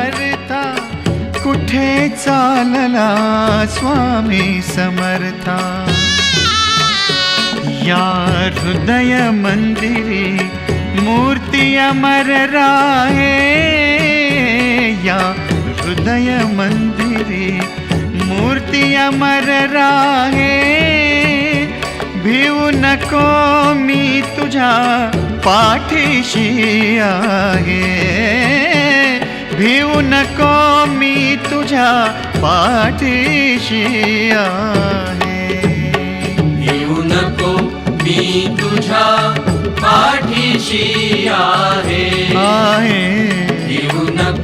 हरता कुठे चालला स्वामी समर्था। या हृदय मंदिरी मूर्ती अमर राहे, या हृदय मंदिरी मूर्ती अमर राहे। भिवू नको मी तुझ्या पाठीशी आहे, भिवू नको मी तुझ्या पाठीशी आहे। भिवू नको मी तुझ्या पाठीशी आहे, आहे भिवू नको